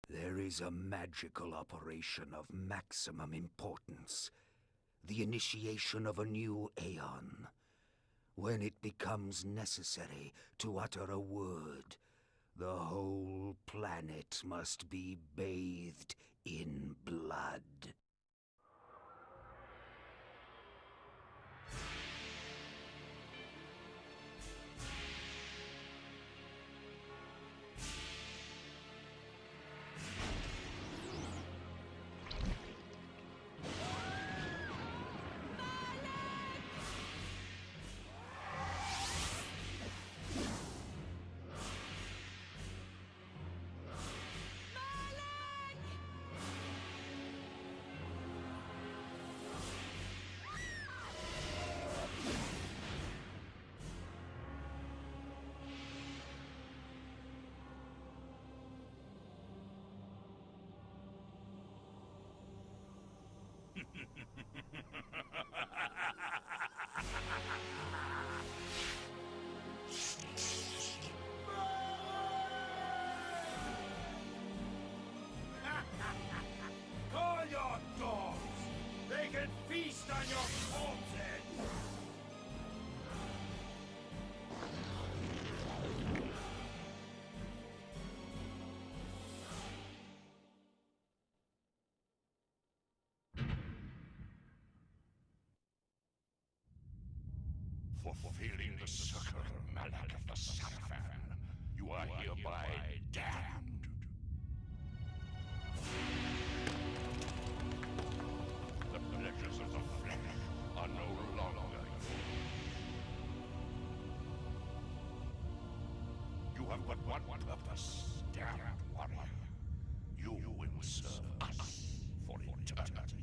There is a magical operation of maximum importance. The initiation of a new aeon. When it becomes necessary to utter a word, the whole planet must be bathed in blood. Call your dogs! They can feast on your corpses! For fulfilling the circle of Malak of the Sarafan, you are hereby damned. The pleasures of the flesh are no longer yours. You have but one purpose, damned warrior. You will serve us for eternity.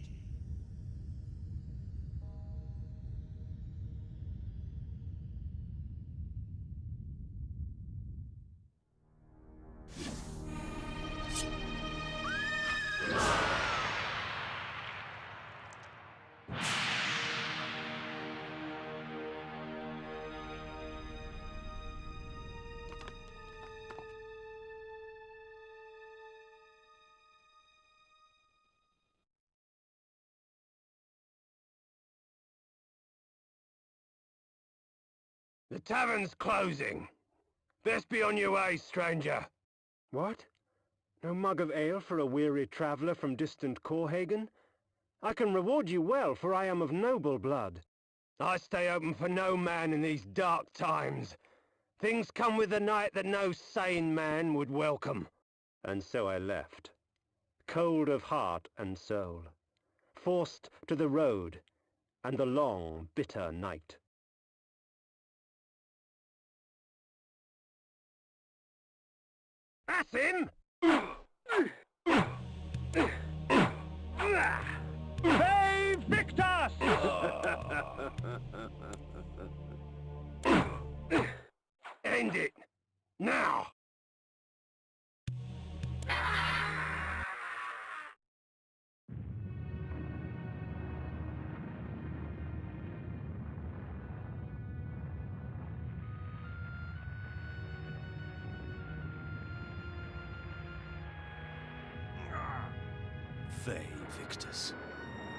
The tavern's closing. Best be on your way, stranger. What? No mug of ale for a weary traveller from distant Corhagen? I can reward you well, for I am of noble blood. I stay open for no man in these dark times. Things come with the night that no sane man would welcome. And so I left, cold of heart and soul, forced to the road and the long, bitter night. That's him! Hey, Victus! End it! Now! Fey Victus,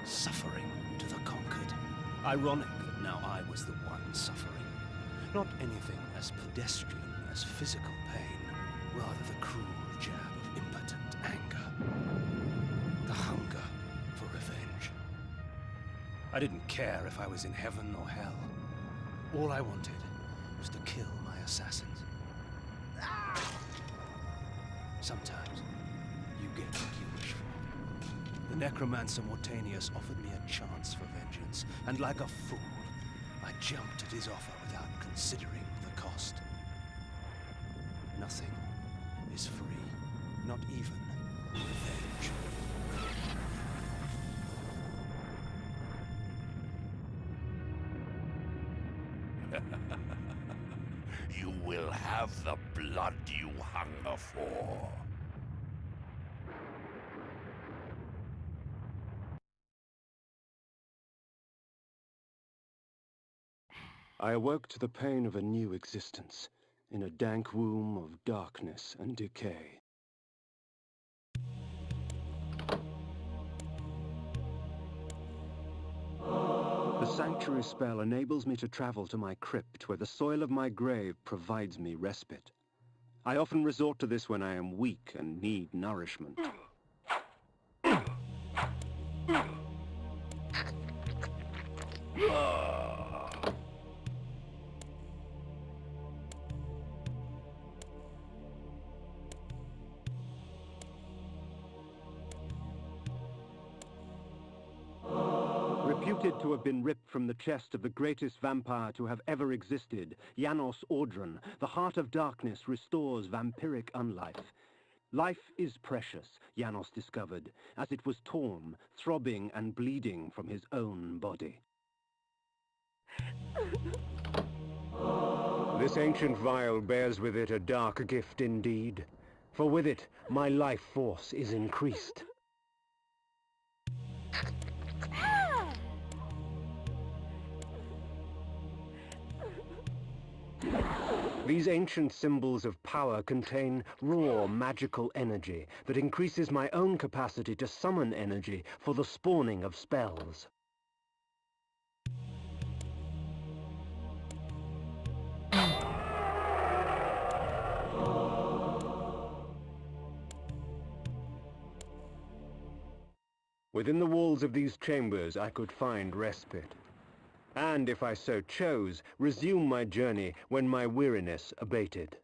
suffering to the conquered. Ironic that now I was the one suffering. Not anything as pedestrian as physical pain, rather the cruel jab of impotent anger. The hunger for revenge. I didn't care if I was in heaven or hell. All I wanted was to kill my assassins. Sometimes you get what you wish for. The necromancer Mortanius offered me a chance for vengeance, and like a fool, I jumped at his offer without considering the cost. Nothing is free, not even revenge. You will have the blood you hunger for. I awoke to the pain of a new existence, in a dank womb of darkness and decay. The sanctuary spell enables me to travel to my crypt, where the soil of my grave provides me respite. I often resort to this when I am weak and need nourishment. Reputed to have been ripped from the chest of the greatest vampire to have ever existed, Janos Audron, the Heart of Darkness restores vampiric unlife. Life is precious, Janos discovered, as it was torn, throbbing and bleeding from his own body. This ancient vial bears with it a dark gift indeed, for with it my life force is increased. These ancient symbols of power contain raw magical energy that increases my own capacity to summon energy for the spawning of spells. Within the walls of these chambers I could find respite, and if I so chose, resume my journey when my weariness abated.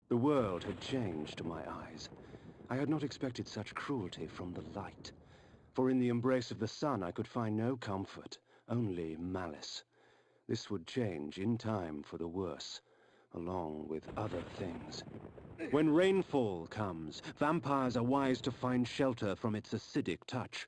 The world had changed to my eyes. I had not expected such cruelty from the light. For in the embrace of the sun I could find no comfort, only malice. This would change in time for the worse, along with other things. When rainfall comes, vampires are wise to find shelter from its acidic touch.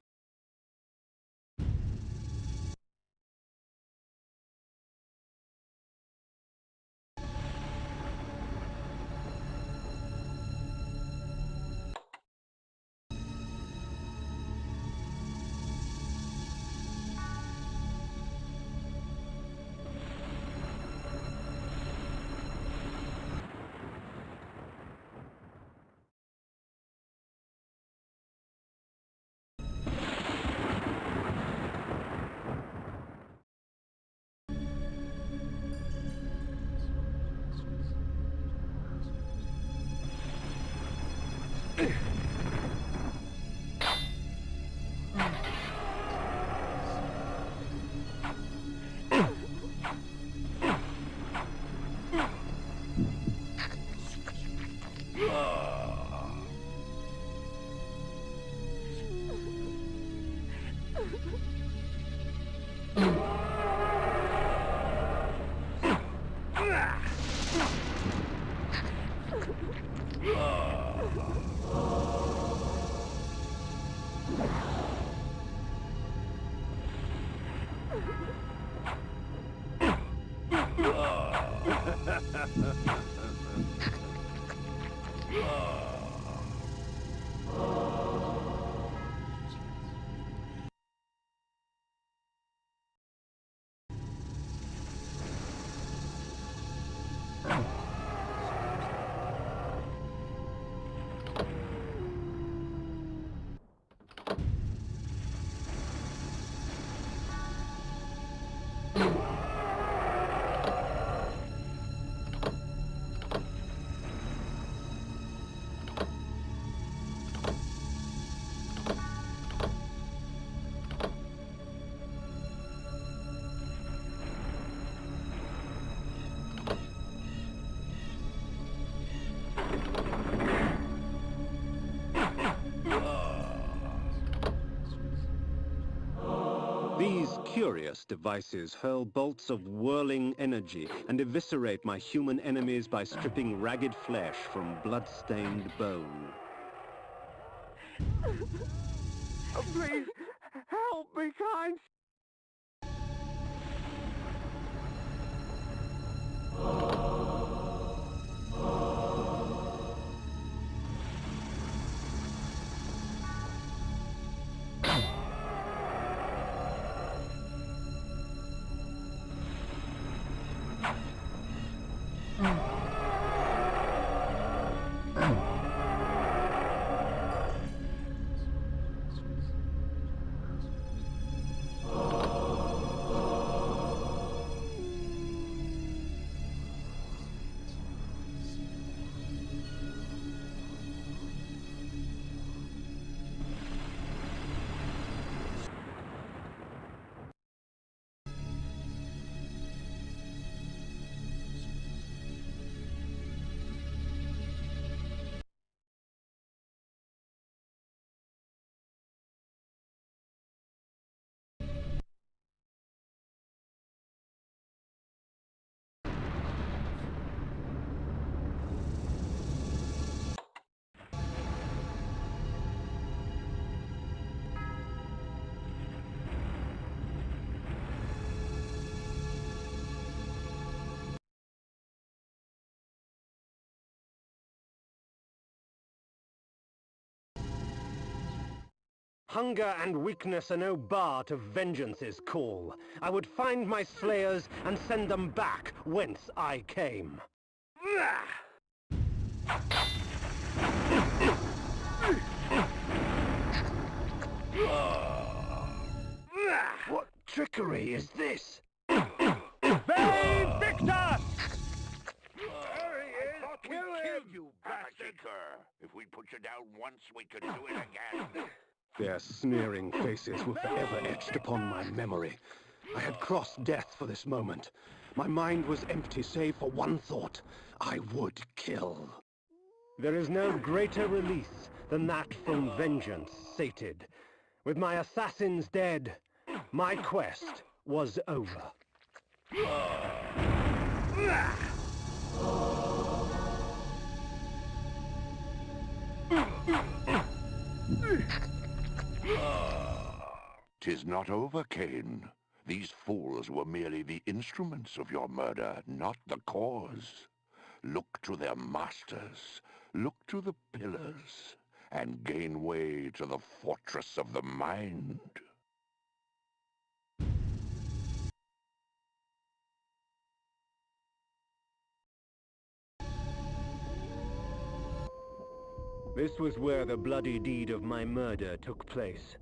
These curious devices hurl bolts of whirling energy and eviscerate my human enemies by stripping ragged flesh from blood-stained bone. Please, help me, kind. Hunger and weakness are no bar to vengeance's call. I would find my slayers and send them back whence I came. What trickery is this? Vain Victor! We killed you, bastard! If we put you down once, we could do it again. Their sneering faces were forever etched upon my memory. I had crossed death for this moment. My mind was empty save for one thought. I would kill. There is no greater release than that from vengeance sated. With my assassins dead, my quest was over. "'Tis not over, Cain. These fools were merely the instruments of your murder, not the cause. Look to their masters, look to the pillars, and gain way to the fortress of the mind." This was where the bloody deed of my murder took place.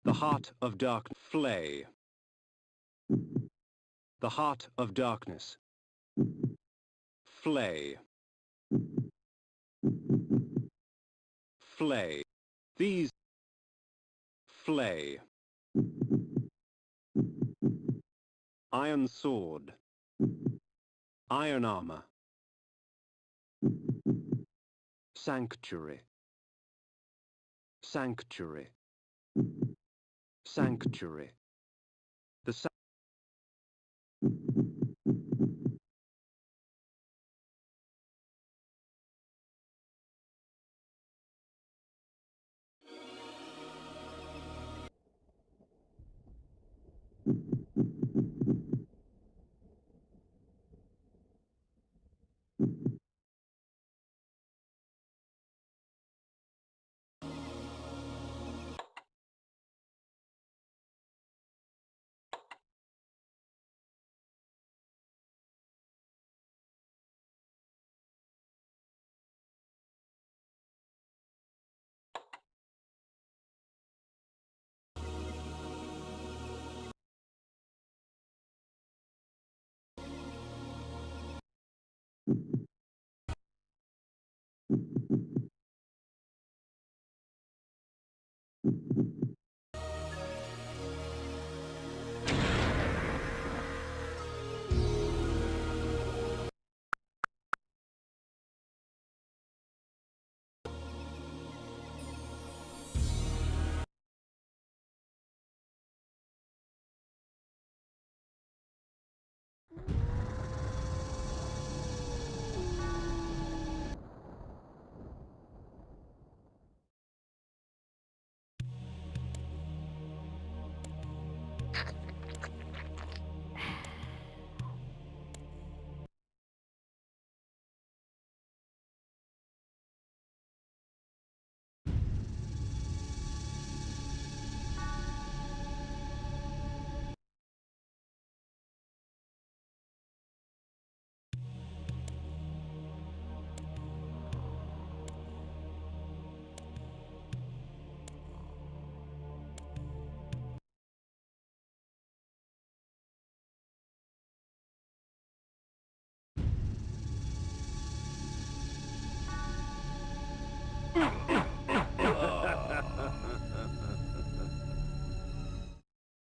The heart of dark flay. The heart of darkness. Flay. Flay. These flay. Iron sword. Iron armor. Sanctuary. Sanctuary. Sanctuary. The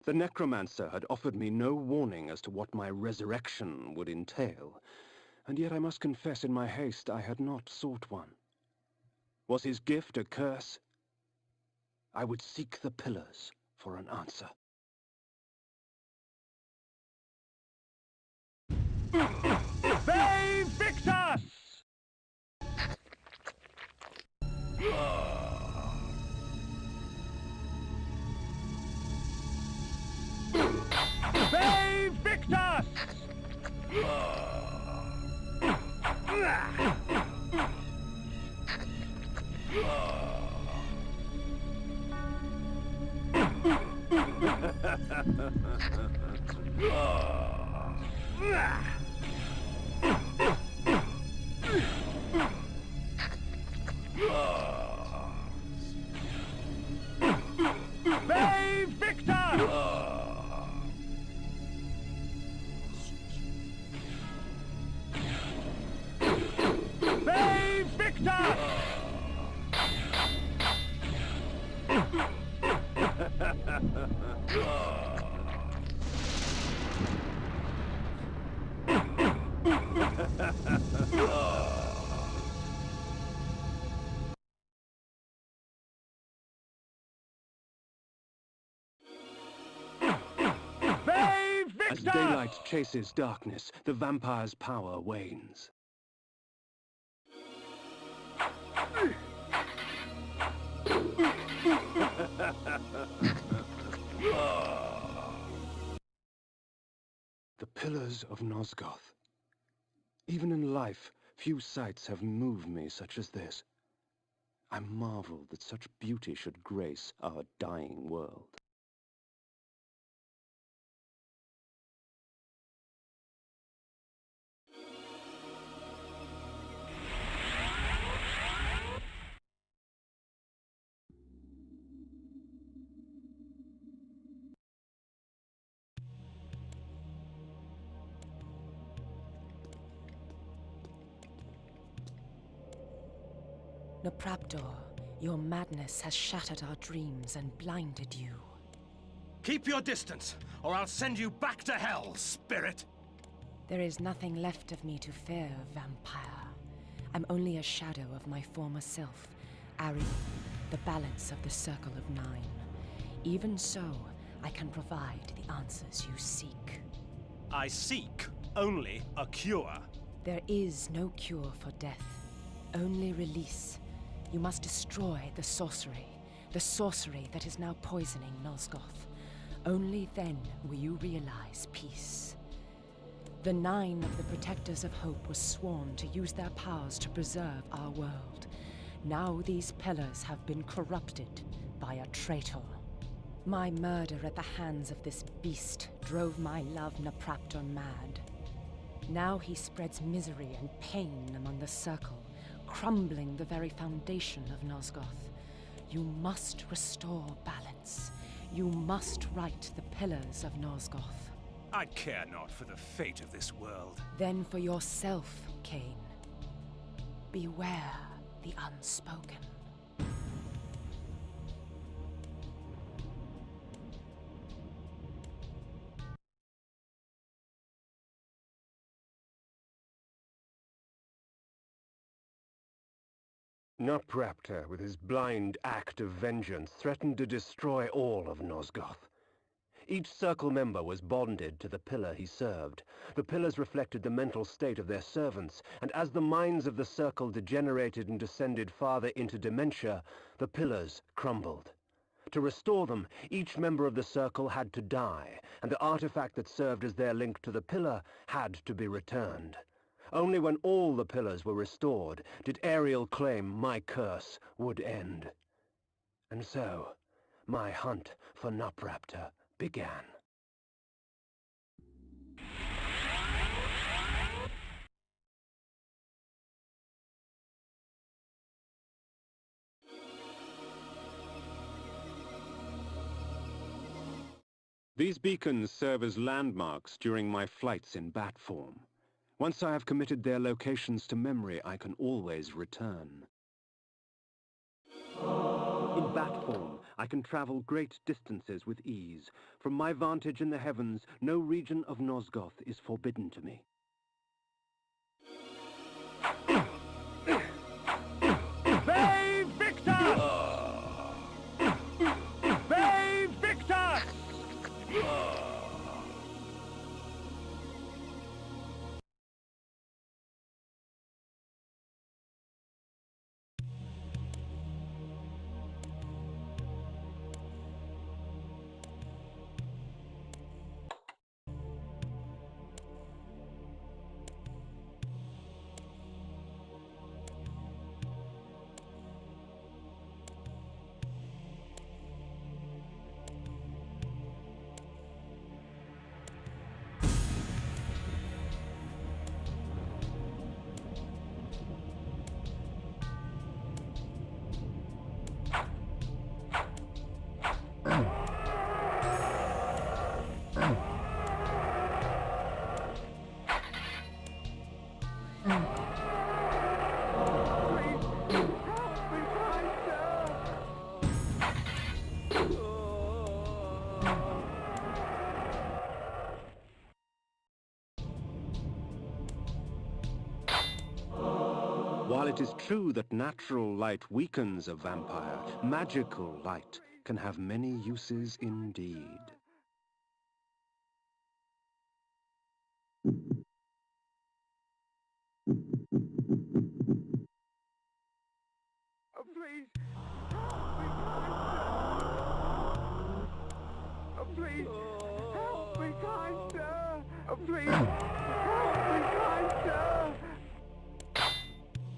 The necromancer had offered me no warning as to what my resurrection would entail, and yet I must confess in my haste I had not sought one. Was his gift a curse? I would seek the pillars for an answer. They Victus! They Victus! They Victus! They Victus! As daylight chases darkness, the vampire's power wanes. The pillars of Nosgoth. Even in life, few sights have moved me such as this. I marvel that such beauty should grace our dying world. Nopraptor, your madness has shattered our dreams and blinded you. Keep your distance, or I'll send you back to hell, spirit! There is nothing left of me to fear, vampire. I'm only a shadow of my former self, Ari, the balance of the Circle of Nine. Even so, I can provide the answers you seek. I seek only a cure. There is no cure for death, only release. You must destroy the sorcery that is now poisoning Nosgoth. Only then will you realize peace. The 9 of the Protectors of Hope were sworn to use their powers to preserve our world. Now these pillars have been corrupted by a traitor. My murder at the hands of this beast drove my love Napraptor mad. Now he spreads misery and pain among the Circle, crumbling the very foundation of Nosgoth. You must restore balance. You must right the pillars of Nosgoth. I care not for the fate of this world. Then for yourself, Cain. Beware the unspoken. Napraptor, with his blind act of vengeance, threatened to destroy all of Nosgoth. Each Circle member was bonded to the pillar he served. The pillars reflected the mental state of their servants, and as the minds of the Circle degenerated and descended farther into dementia, the pillars crumbled. To restore them, each member of the Circle had to die, and the artifact that served as their link to the pillar had to be returned. Only when all the pillars were restored did Ariel claim my curse would end. And so, my hunt for Napraptor began. These beacons serve as landmarks during my flights in bat form. Once I have committed their locations to memory, I can always return. In bat form, I can travel great distances with ease. From my vantage in the heavens, no region of Nosgoth is forbidden to me. Bay Victor! Bay Victor! While it is true that natural light weakens a vampire, magical light can have many uses indeed. Please, please, help me, kind sir. Please, help me, kind sir. Please, help me,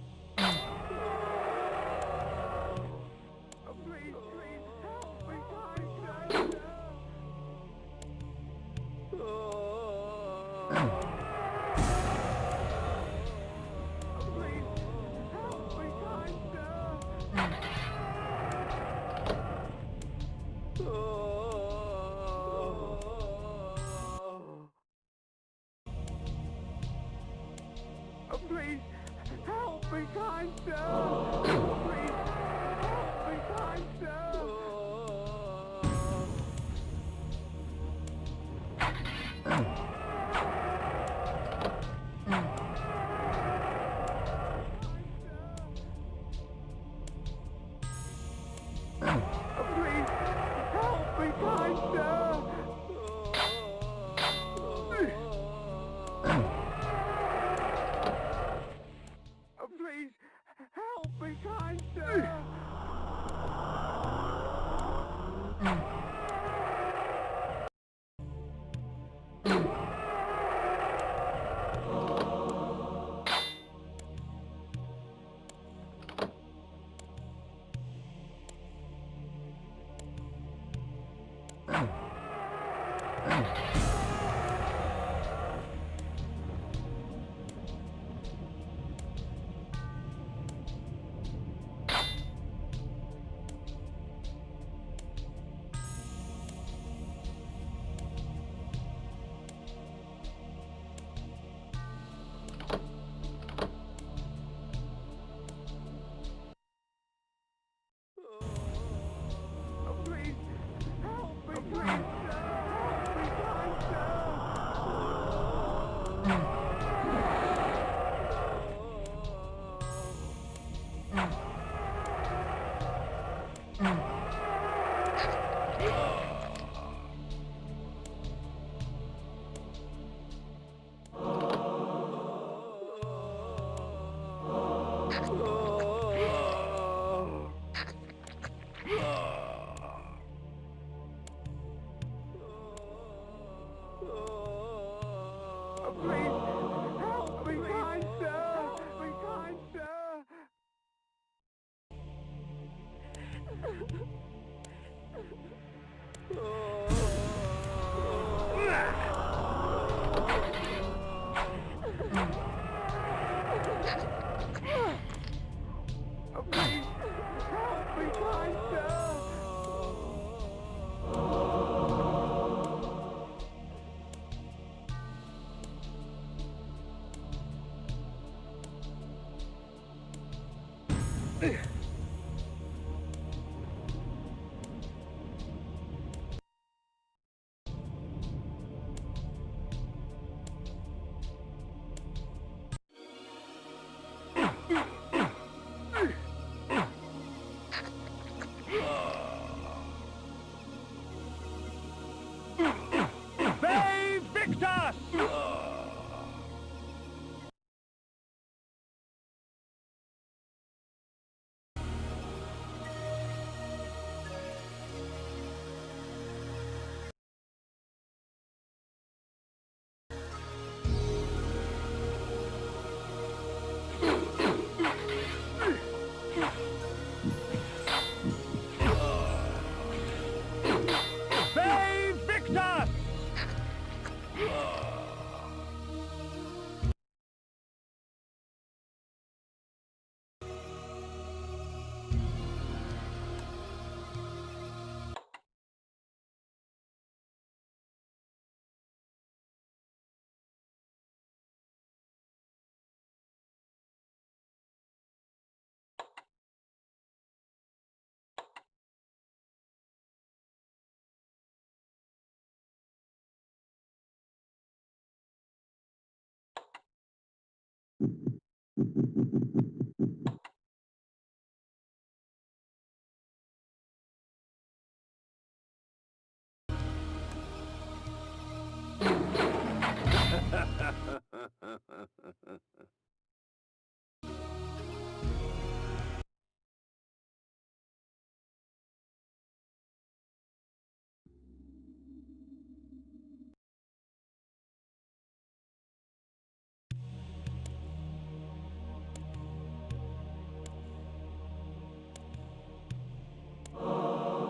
kind sir. Please, help me, kind sir! Please, help me, kind sir! Please, help me, kind sir! Please, help me, kind sir!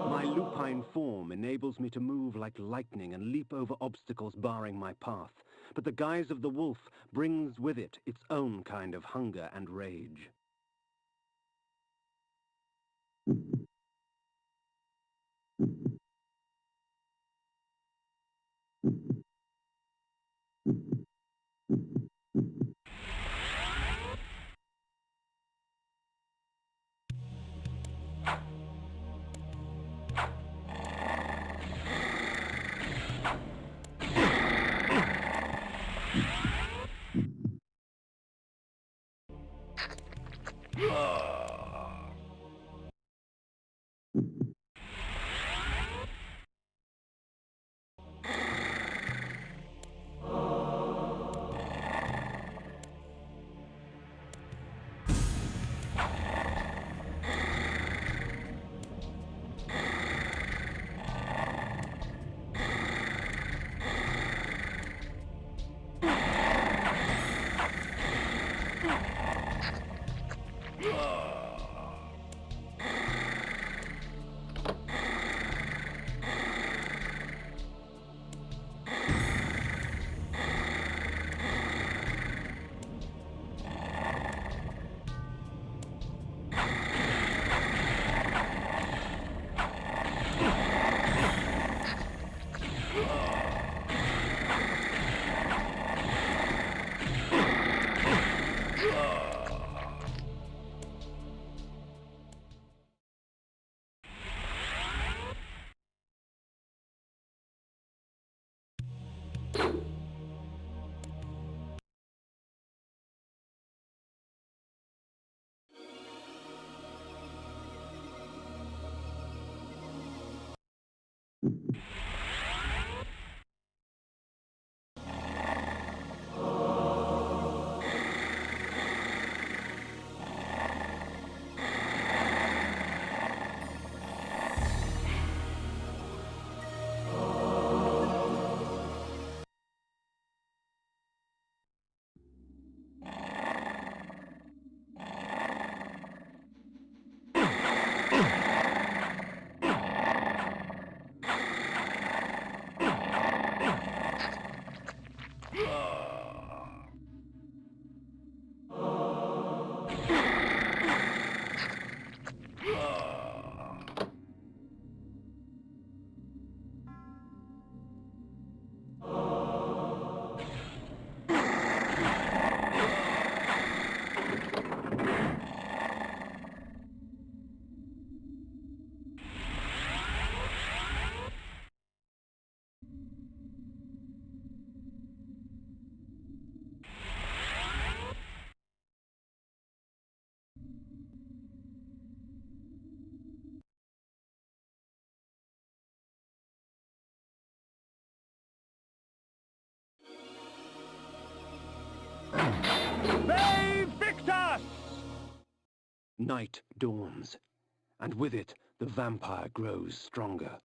My lupine form enables me to move like lightning and leap over obstacles barring my path. But the guise of the wolf brings with it its own kind of hunger and rage. Night dawns, and with it, the vampire grows stronger.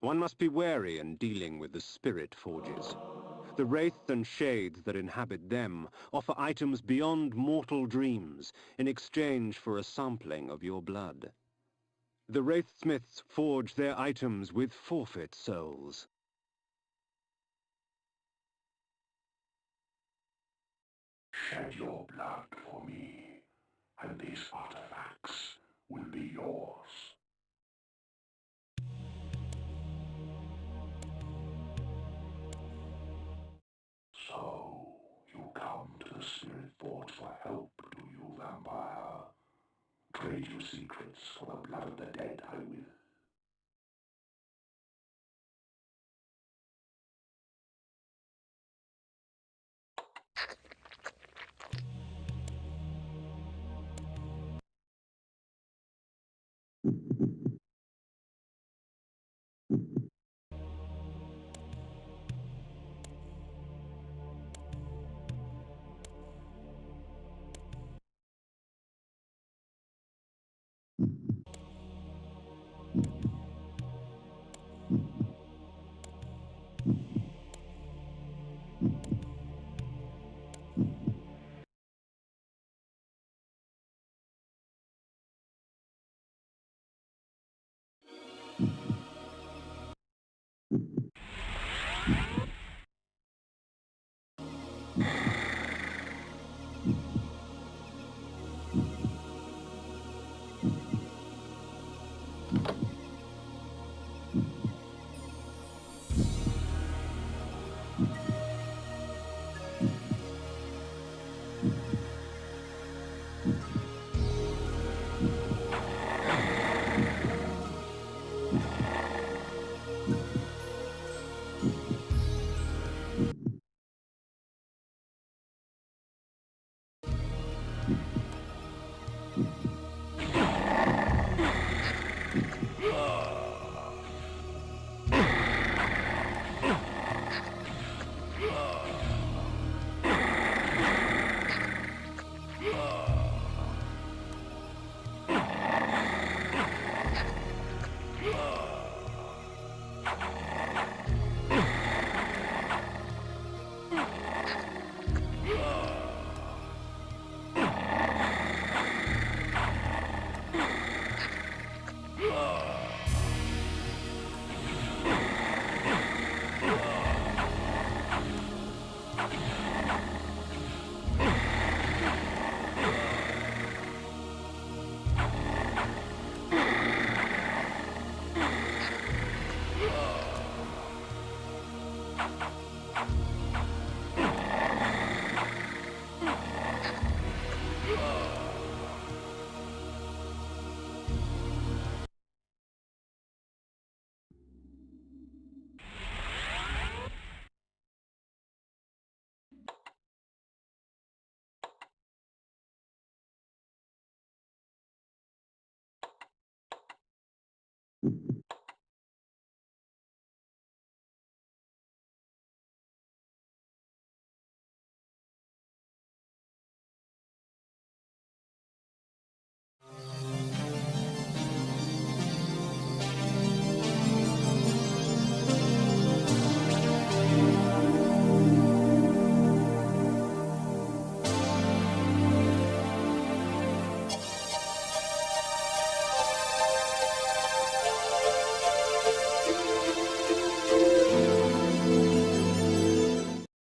One must be wary in dealing with the spirit forges. The wraiths and shades that inhabit them offer items beyond mortal dreams in exchange for a sampling of your blood. The wraithsmiths forge their items with forfeit souls. Shed your blood for me, and these artifacts will be yours. So, you come to the Spirit Forge for help, do you, vampire? Trade your secrets for the blood of the dead, I will.